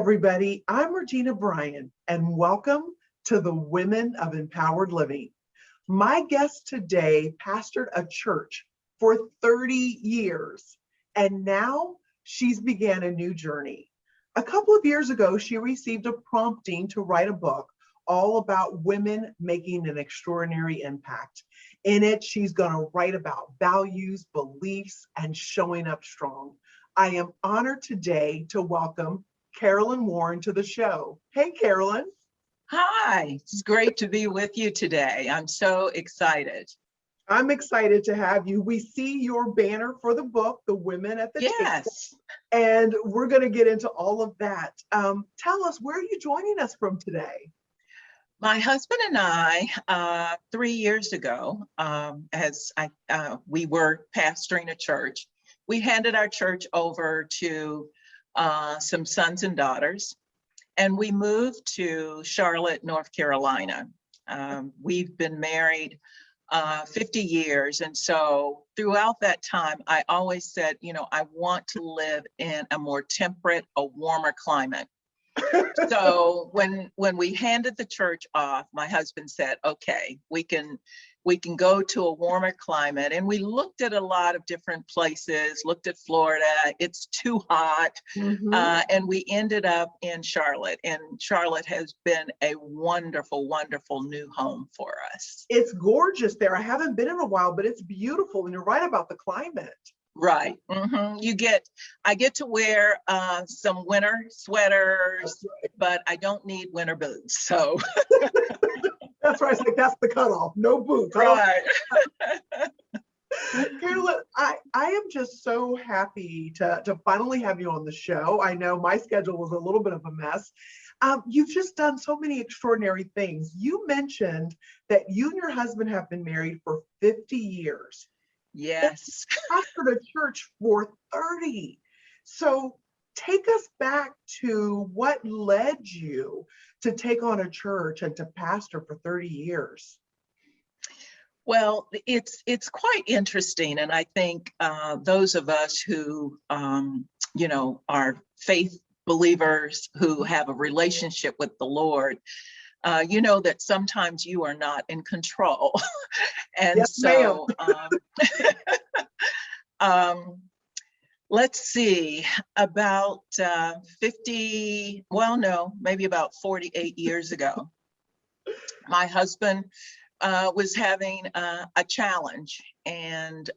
everybody. I'm Regina Bryan, and welcome to the Women of Empowered Living. My guest today pastored a church for 30 years, and now she's began a new journey. A couple of years ago, she received a prompting to write a book all about women making an extraordinary impact. In it, she's going to write about values, beliefs, and showing up strong. I am honored today to welcome Carolyn Warren to the show. Hey, Carolyn. Hi, it's great to be with you today. I'm so excited. I'm excited to have you. We see your banner for the book, The Women at the Table, Yes. and we're going to get into all of that. Tell us, where are you joining us from today? My husband and I, 3 years ago, we were pastoring a church. We handed our church over to some sons and daughters, and we moved to Charlotte, North Carolina. We've been married 50 years. And so throughout that time, I always said, I want to live in a more temperate, a warmer climate. So when we handed the church off, my husband said, okay, we can go to a warmer climate. And we looked at a lot of different places, looked at Florida. It's too hot. And we ended up in Charlotte. And Charlotte has been a wonderful, wonderful new home for us. It's gorgeous there. I haven't been in a while, but it's beautiful. And you're right about the climate. Right. I get to wear some winter sweaters, but I don't need winter boots. So that's right. It's like, that's the cutoff. No boots. Right. Carolyn, I am just so happy to finally have you on the show. I know my schedule was a little bit of a mess. You've just done so many extraordinary things. You mentioned that you and your husband have been married for 50 years. Yes. Pastored a church for 30. So take us back to what led you to take on a church and to pastor for 30 years. Well, it's quite interesting. And I think those of us who, are faith believers who have a relationship with the Lord, that sometimes you are not in control. And yes, so let's see, about 48 years ago, my husband was having a challenge. And,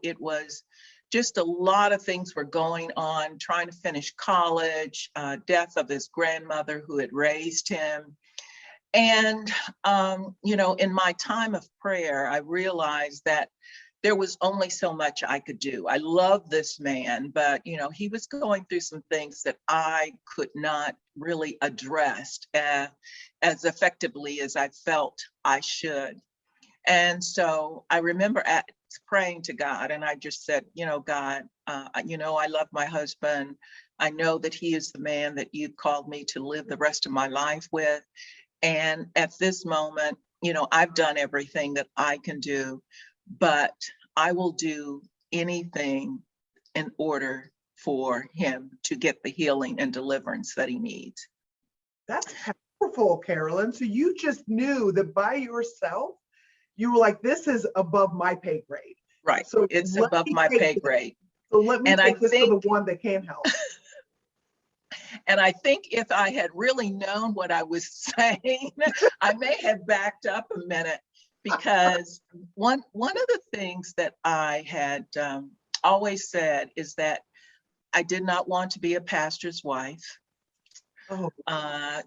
it was just a lot of things were going on, trying to finish college, death of his grandmother who had raised him. And, in my time of prayer, I realized that there was only so much I could do. I love this man, but, he was going through some things that I could not really address as effectively as I felt I should. And so I remember praying to God, and I just said, God, I love my husband. I know that he is the man that you've called me to live the rest of my life with. And at this moment, I've done everything that I can do, but I will do anything in order for him to get the healing and deliverance that he needs. That's powerful, Carolyn. So you just knew that by yourself, you were like, this is above my pay grade. Right. So it's above my pay grade. So let me take this to the one that can help. And I think if I had really known what I was saying, I may have backed up a minute, because one of the things that I had always said is that I did not want to be a pastor's wife. I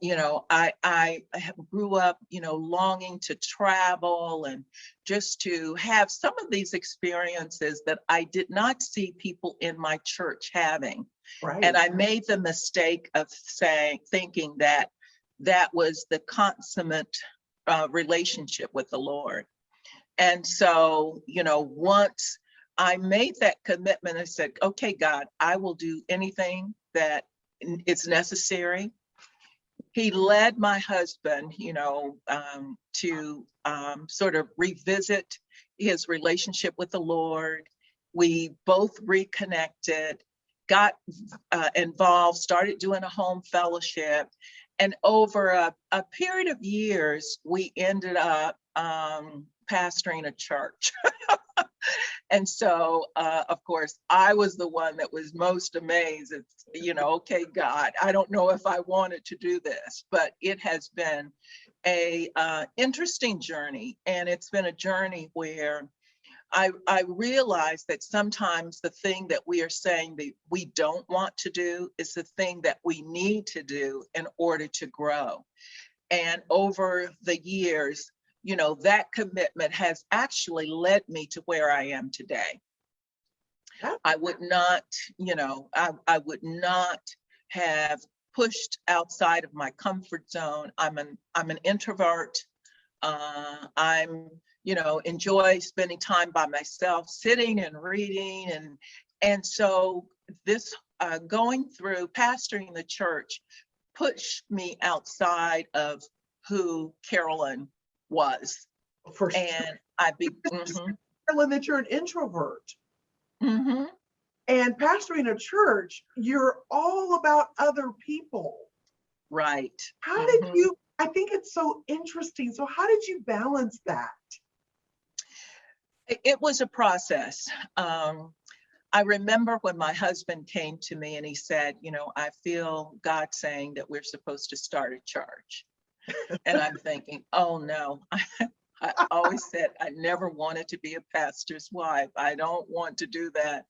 grew up, longing to travel and just to have some of these experiences that I did not see people in my church having. Right. And I made the mistake of thinking that was the consummate relationship with the Lord. And so, once I made that commitment, I said, okay, God, I will do anything that is necessary. He led my husband, to sort of revisit his relationship with the Lord. We both reconnected. got involved, started doing a home fellowship. And over a period of years, we ended up pastoring a church. And so, of course, I was the one that was most amazed. It's, okay, God, I don't know if I wanted to do this, but it has been a interesting journey. And it's been a journey where I realize that sometimes the thing that we are saying that we don't want to do is the thing that we need to do in order to grow. And over the years, that commitment has actually led me to where I am today. I would not, I would not have pushed outside of my comfort zone. I'm an introvert. I'm, enjoy spending time by myself, sitting and reading. And so this going through pastoring the church pushed me outside of who Carolyn was. For And sure. I be Carolyn, that you're an introvert. mm-hmm. And pastoring a church, you're all about other people. Right. How did you, I think it's so interesting. So how did you balance that? It was a process. I remember when my husband came to me and he said, I feel God saying that we're supposed to start a church. And I'm thinking, oh no, I always said I never wanted to be a pastor's wife. I don't want to do that.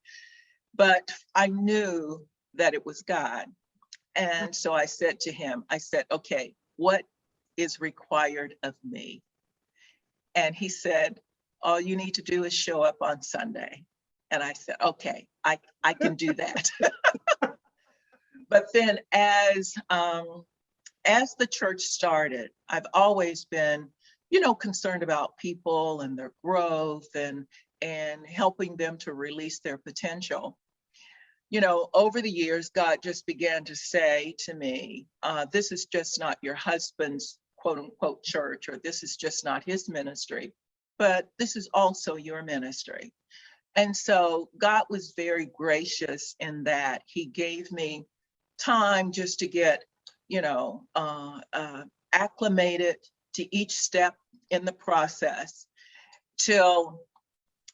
But I knew that it was God. And so I said to him, okay, what is required of me? And he said, all you need to do is show up on Sunday. And I said, okay, I can do that. But then as the church started, I've always been, concerned about people and their growth and helping them to release their potential. Over the years, God just began to say to me, this is just not your husband's quote unquote church, or this is just not his ministry, but this is also your ministry. And so God was very gracious in that he gave me time just to get, acclimated to each step in the process till,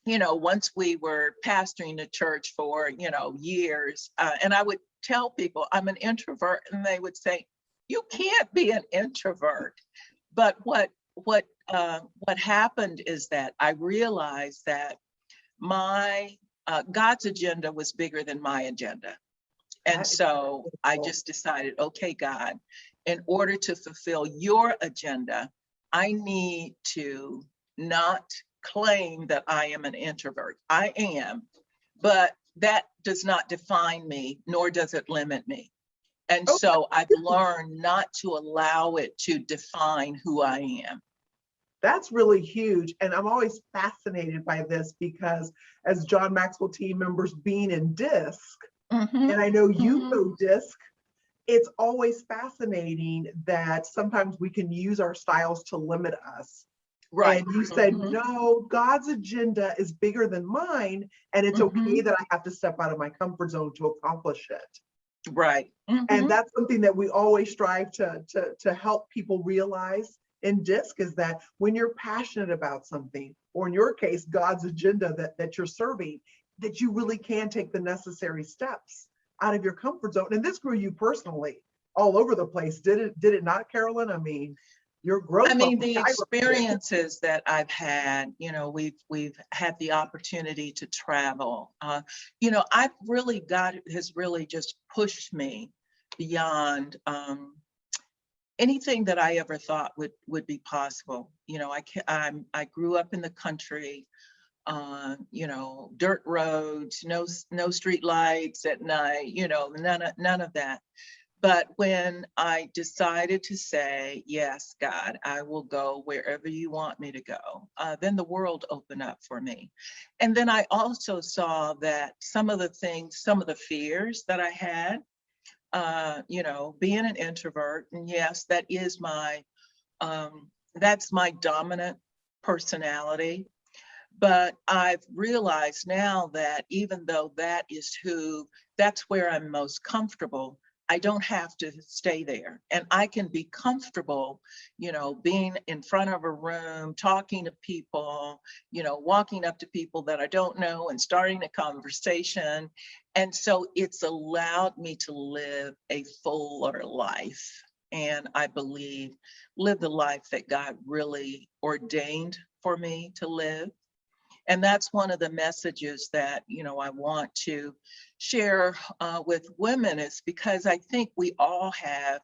once we were pastoring the church for, years, and I would tell people I'm an introvert and they would say, you can't be an introvert. But what happened is that I realized that my God's agenda was bigger than my agenda. And so I just decided, okay, God, in order to fulfill your agenda, I need to not claim that I am an introvert. I am, but that does not define me, nor does it limit me. And so I've learned not to allow it to define who I am. That's really huge. And I'm always fascinated by this because as John Maxwell team members being in DISC, and I know you know DISC, it's always fascinating that sometimes we can use our styles to limit us. Right. And you said, no, God's agenda is bigger than mine. And it's okay that I have to step out of my comfort zone to accomplish it. Right. And that's something that we always strive to help people realize in DISC, is that when you're passionate about something, or in your case, God's agenda that you're serving, that you really can take the necessary steps out of your comfort zone. And this grew you personally all over the place. Did it not, Carolyn? I mean, your growth. I mean, the experiences that I've had, we've had the opportunity to travel. I've really has really just pushed me beyond anything that I ever thought would be possible. I grew up in the country, dirt roads, no street lights at night, none of that. But when I decided to say, yes, God, I will go wherever you want me to go, then the world opened up for me. And then I also saw that some of the fears that I had, being an introvert, and yes, that is that's my dominant personality. But I've realized now that even though that's where I'm most comfortable, I don't have to stay there. And I can be comfortable, being in front of a room, talking to people, walking up to people that I don't know and starting a conversation. And so it's allowed me to live a fuller life. And I believe live the life that God really ordained for me to live. And that's one of the messages that, I want to share with women, is because I think we all have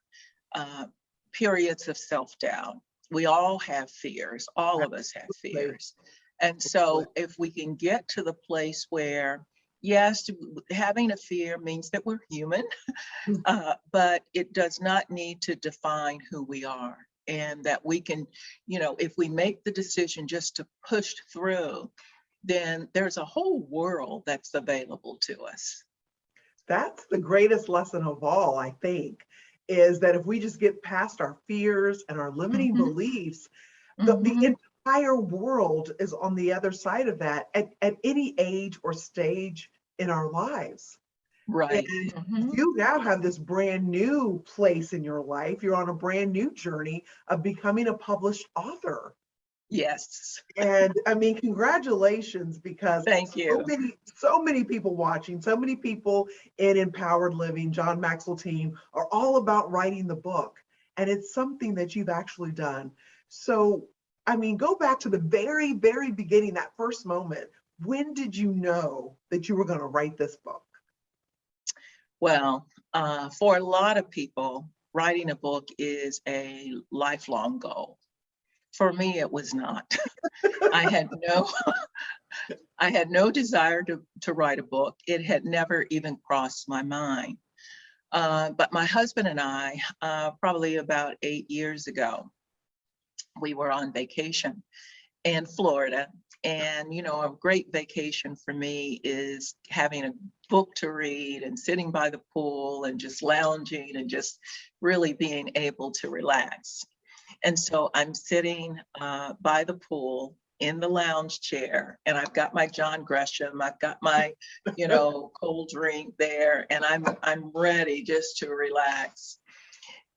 periods of self-doubt. We all have fears. All of us have fears. And so if we can get to the place where, yes, having a fear means that we're human, but it does not need to define who we are. And that we can, if we make the decision just to push through, then there's a whole world that's available to us. That's the greatest lesson of all, I think, is that if we just get past our fears and our limiting beliefs, the entire world is on the other side of that at any age or stage in our lives. Right. And you now have this brand new place in your life. You're on a brand new journey of becoming a published author. Yes. And I mean, congratulations, because thank you. So many people watching, so many people in Empowered Living, John Maxwell team, are all about writing the book. And it's something that you've actually done. So, I mean, go back to the very, very beginning, that first moment. When did you know that you were going to write this book? Well, for a lot of people, writing a book is a lifelong goal. For me, it was not. I had no desire to write a book. It had never even crossed my mind. But my husband and I, probably about 8 years ago, we were on vacation in Florida. And, a great vacation for me is having a book to read and sitting by the pool and just lounging and just really being able to relax. And so I'm sitting by the pool in the lounge chair, and I've got my John Gresham, I've got my, cold drink there, and I'm ready just to relax.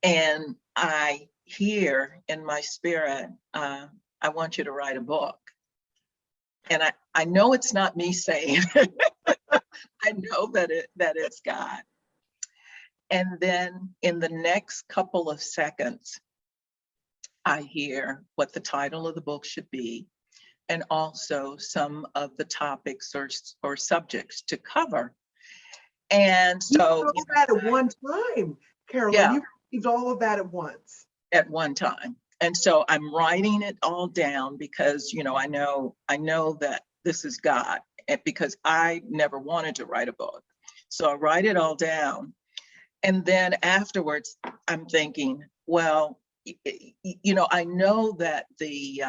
And I hear in my spirit, I want you to write a book. And I know it's not me saying it. I know that it's God. And then in the next couple of seconds, I hear what the title of the book should be, and also some of the topics or subjects to cover. And so you that at one time, Carolyn, yeah, you received all of that at once. At one time. And so I'm writing it all down because, I know that this is God, because I never wanted to write a book. So I write it all down. And then afterwards, I'm thinking, well, I know that the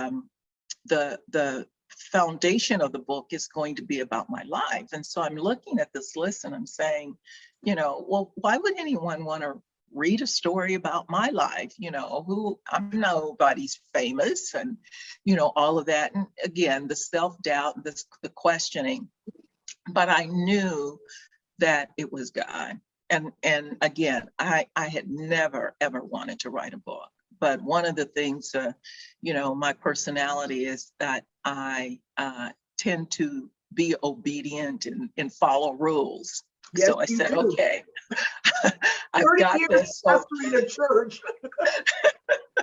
foundation of the book is going to be about my life. And so I'm looking at this list and I'm saying, well, why would anyone want to read a story about my life? Who I'm nobody's famous, and all of that. And again, the self-doubt, the questioning. But I knew that it was God. And again, I had never ever wanted to write a book. But one of the things, my personality is that I tend to be obedient and follow rules. Yes, so I said, do. Okay, I've got this. Pastoring a church.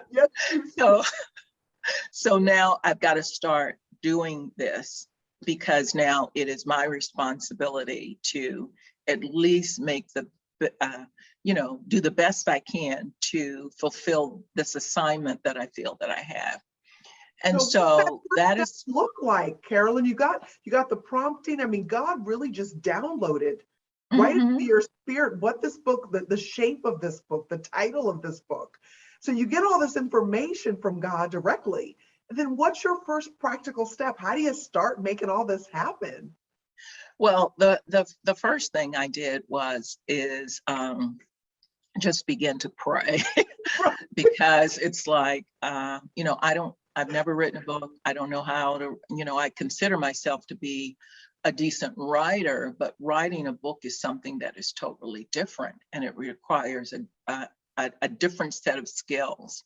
Yes. So now I've got to start doing this, because now it is my responsibility to at least make do the best I can to fulfill this assignment that I feel that I have. And so that is look like, Carolyn, you got the prompting. I mean, God really just downloaded right into your spirit what this book, the shape of this book, the title of this book. So you get all this information from God directly. And then what's your first practical step? How do you start making all this happen? Well, the first thing I did is just begin to pray, because it's like, I I've never written a book. I don't know how to, I consider myself to be a decent writer, but writing a book is something that is totally different, and it requires a different set of skills.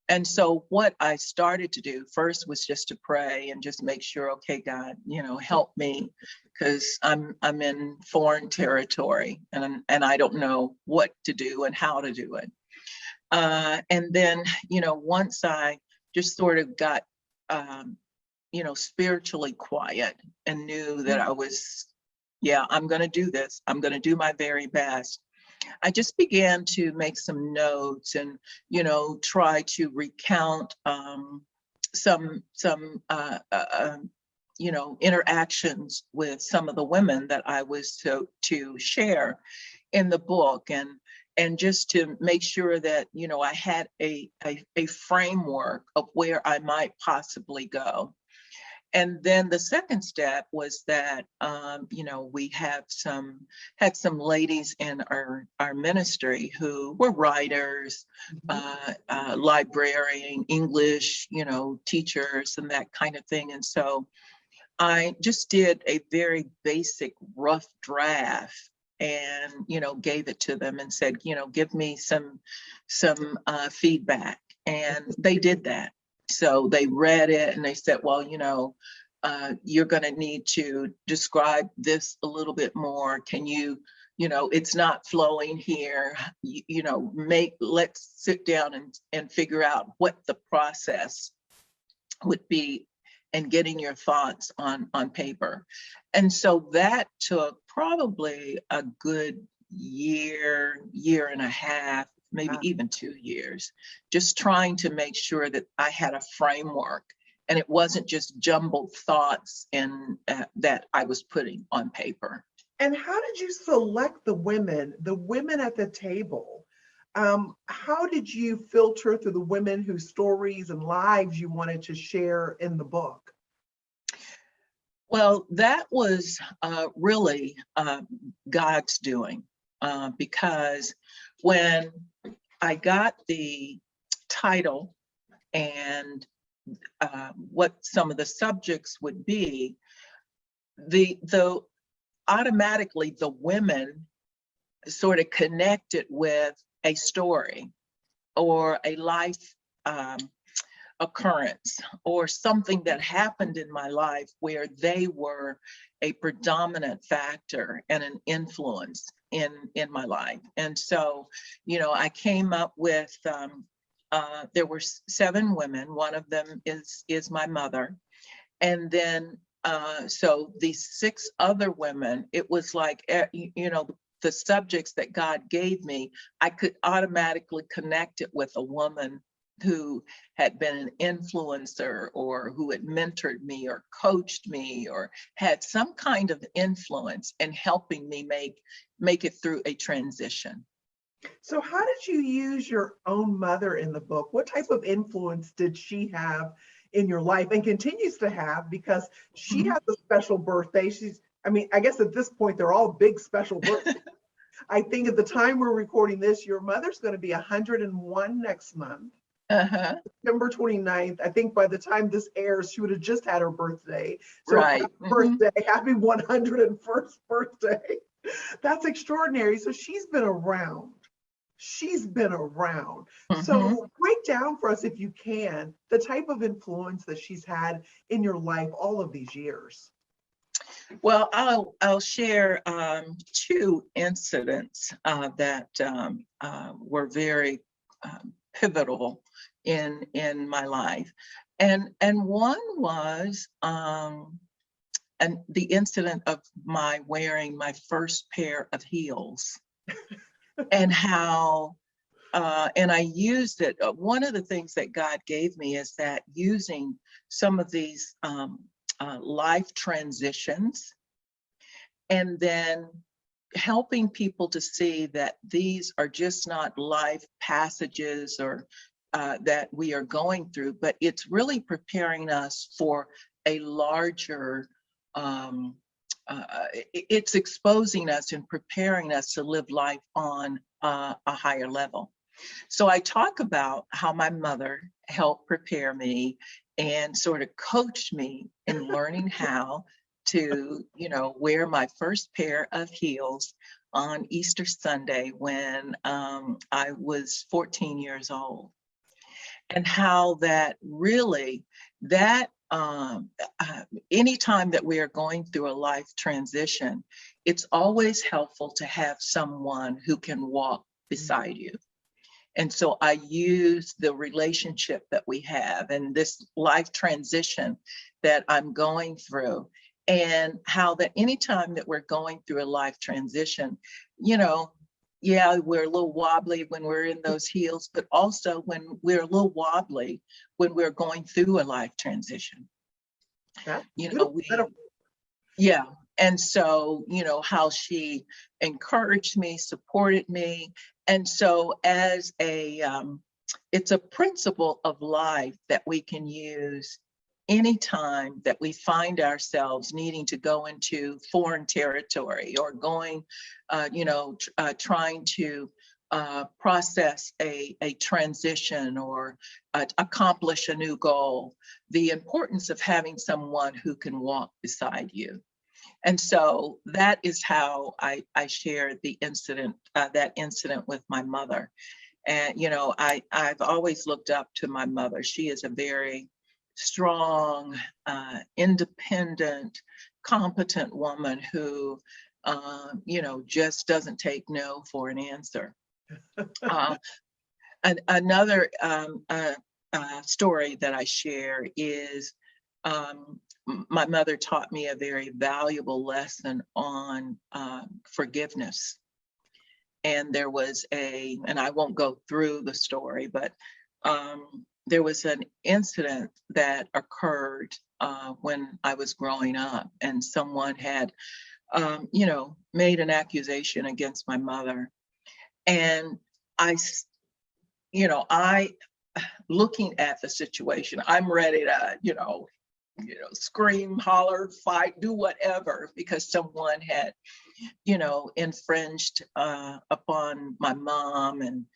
And so what I started to do first was just to pray and just make sure, okay, God, help me, because I'm in foreign territory, and I don't know what to do and how to do it. And then, once I just sort of got, spiritually quiet and knew that I was, I'm going to do this. I'm going to do my very best. I just began to make some notes and, try to recount some interactions with some of the women that I was to share in the book, and just to make sure that, I had a framework of where I might possibly go. And then the second step was that, we had some ladies in our ministry who were writers, librarian, English, teachers, and that kind of thing. And so I just did a very basic rough draft and, gave it to them and said, give me some feedback. And they did that. So they read it and they said, well, you're going to need to describe this a little bit more. Can you, it's not flowing here, let's sit down and figure out what the process would be and getting your thoughts on paper. And so that took probably a good year and a half, maybe even 2 years, just trying to make sure that I had a framework and it wasn't just jumbled thoughts and that I was putting on paper. And how did you select the women at the table? How did you filter through the women whose stories and lives you wanted to share in the book? Well, that was really God's doing, because when I got the title and what some of the subjects would be, automatically the women sort of connected with a story or a life occurrence or something that happened in my life where they were a predominant factor and an influence in my life. And so, I came up with, there were 7 women. One of them is my mother. And then, so these 6 other women, it was like, the subjects that God gave me, I could automatically connect it with a woman who had been an influencer or who had mentored me or coached me or had some kind of influence in helping me make it through a transition. So how did you use your own mother in the book? What type of influence did she have in your life and continues to have, because she has a special birthday? I guess at this point, they're all big special birthdays. I think at the time we're recording this, your mother's going to be 101 next month. September 29th. I think by the time this airs, she would have just had her birthday. So right. Happy birthday, happy 101st birthday. That's extraordinary. So she's been around. So break down for us, if you can, the type of influence that she's had in your life all of these years. Well, I'll share 2 incidents that were very pivotal in my life, and one was and the incident of my wearing my first pair of heels, and how and I used it. One of the things that God gave me is that using some of these life transitions, and then helping people to see that these are just not life passages or that we are going through, but it's really preparing us for a larger, it's exposing us and preparing us to live life on a higher level. So I talk about how my mother helped prepare me and sort of coached me in learning how to, wear my first pair of heels on Easter Sunday when I was 14 years old. And how that really, anytime that we are going through a life transition, it's always helpful to have someone who can walk beside you. And so I use the relationship that we have and this life transition that I'm going through, and how that anytime that we're going through a life transition, yeah, we're a little wobbly when we're in those heels, but also when we're a little wobbly when we're going through a life transition. That's Yeah. And so, how she encouraged me, supported me. And so as it's a principle of life that we can use anytime that we find ourselves needing to go into foreign territory or going, trying to process a transition or accomplish a new goal. The importance of having someone who can walk beside you. And so that is how I shared the incident, that incident with my mother. And, I've always looked up to my mother. She is a very strong, independent, competent woman who, just doesn't take no for an answer. Another story that I share is my mother taught me a very valuable lesson on forgiveness. And there was and I won't go through the story, but there was an incident that occurred when I was growing up, and someone had, made an accusation against my mother. And I, looking at the situation, I'm ready to, scream, holler, fight, do whatever, because someone had, infringed upon my mom, and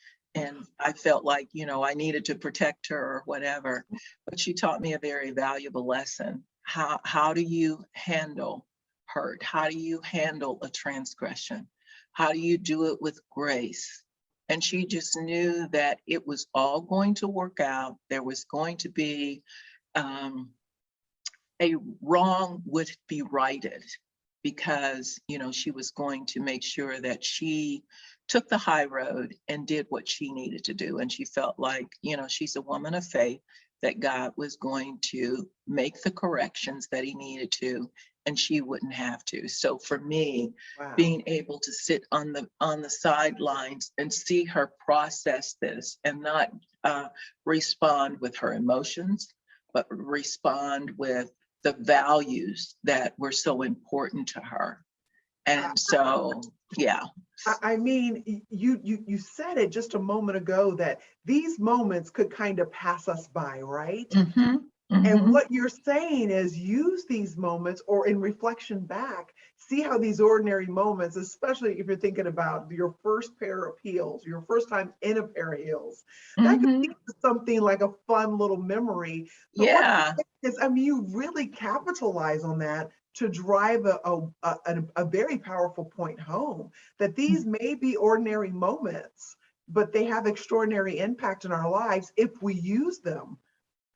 I felt like, I needed to protect her or whatever. But she taught me a very valuable lesson. How do you handle hurt? How do you handle a transgression? How do you do it with grace? And she just knew that it was all going to work out. There was going to be a wrong would be righted, because, she was going to make sure that she took the high road and did what she needed to do. And she felt like, she's a woman of faith, that God was going to make the corrections that he needed to, and she wouldn't have to. So for me, wow. Being able to sit on the sidelines and see her process this and not respond with her emotions, but respond with the values that were so important to her. And so, yeah. I mean, you said it just a moment ago that these moments could kind of pass us by, right? Mm-hmm, mm-hmm. And what you're saying is use these moments, or in reflection back, see how these ordinary moments, especially if you're thinking about your first pair of heels, your first time in a pair of heels, that could be something like a fun little memory. But Yeah. you really capitalize on that to drive a very powerful point home, that these may be ordinary moments, but they have extraordinary impact in our lives if we use them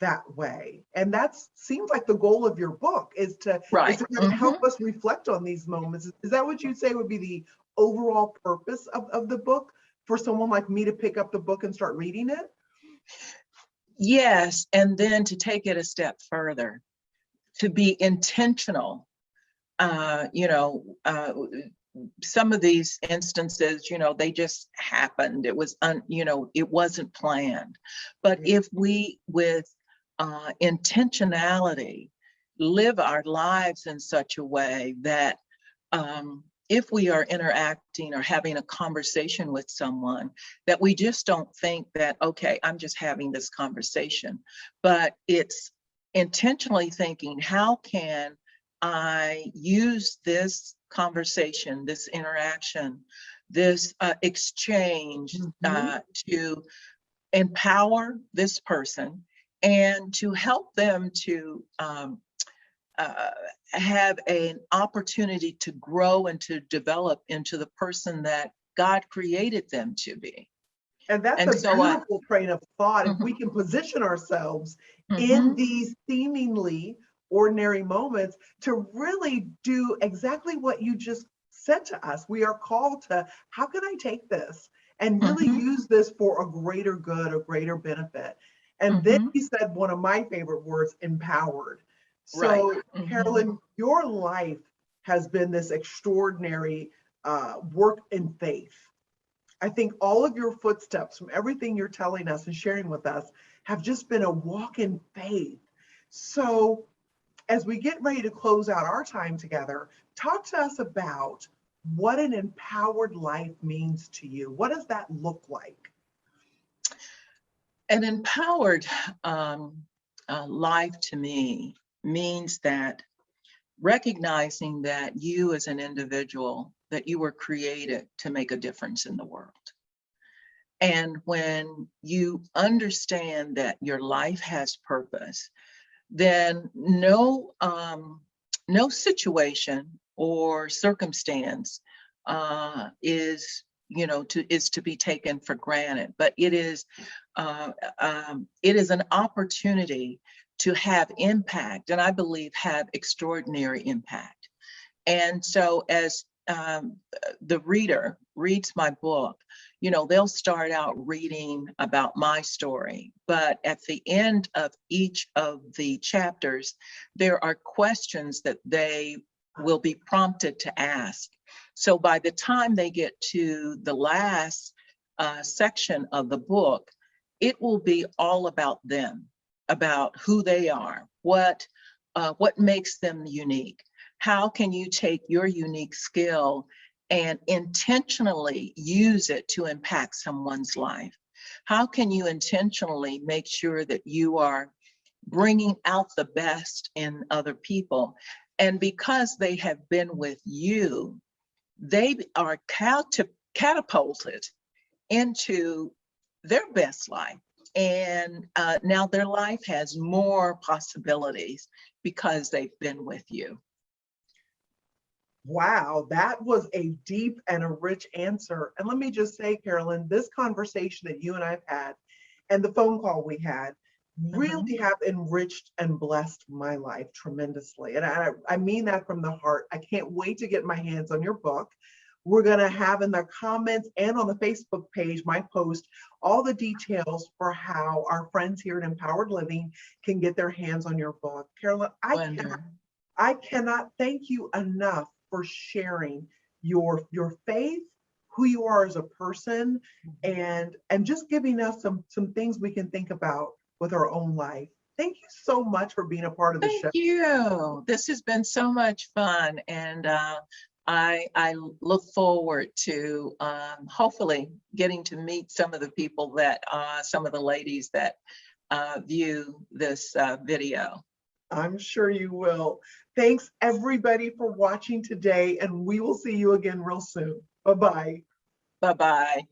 that way. And that seems like the goal of your book is to kind of help us reflect on these moments. Is that what you'd say would be the overall purpose of the book, for someone like me to pick up the book and start reading it? Yes. And then to take it a step further, to be intentional. Some of these instances, they just happened. It was, it wasn't planned. But if we, with intentionality, live our lives in such a way that if we are interacting or having a conversation with someone, that we just don't think that, okay, I'm just having this conversation, but it's intentionally thinking, how can I use this conversation, this interaction, this exchange to empower this person and to help them to have an opportunity to grow and to develop into the person that God created them to be. And that's And a so beautiful train of thought. If we Mhm, can position ourselves in mhm, these seemingly ordinary moments to really do exactly what you just said to us. We are called to, how can I take this and really mhm, use this for a greater good, a greater benefit? And then mhm, he said one of my favorite words, empowered. right. So, Mhm, Carolyn, your life has been this extraordinary work in faith. I think all of your footsteps from everything you're telling us and sharing with us have just been a walk in faith. So, as we get ready to close out our time together, talk to us about what an empowered life means to you. What does that look like? An empowered life to me means that recognizing that you as an individual, that you were created to make a difference in the world. And when you understand that your life has purpose, then no situation or circumstance is is to be taken for granted, but it is an opportunity to have impact, and I believe have extraordinary impact. And so as the reader reads my book, they'll start out reading about my story, but at the end of each of the chapters, there are questions that they will be prompted to ask. So by the time they get to the last section of the book, it will be all about them, about who they are, what makes them unique. How can you take your unique skill and intentionally use it to impact someone's life? How can you intentionally make sure that you are bringing out the best in other people? And because they have been with you, they are catapulted into their best life. And now their life has more possibilities because they've been with you. Wow, that was a deep and a rich answer. And let me just say, Carolyn, this conversation that you and I've had and the phone call we had Mhm. really have enriched and blessed my life tremendously. And I mean that from the heart. I can't wait to get my hands on your book. We're going to have in the comments and on the Facebook page, my post, all the details for how our friends here at Empowered Living can get their hands on your book. Carolyn, Wonder. I cannot thank you enough for sharing your faith, who you are as a person, and just giving us some things we can think about with our own life. Thank you so much for being a part of the Thank show. you. This has been so much fun, and I look forward to hopefully getting to meet some of the people that some of the ladies that view this video. I'm sure you will. Thanks everybody for watching today, and we will see you again real soon. Bye-bye. Bye-bye.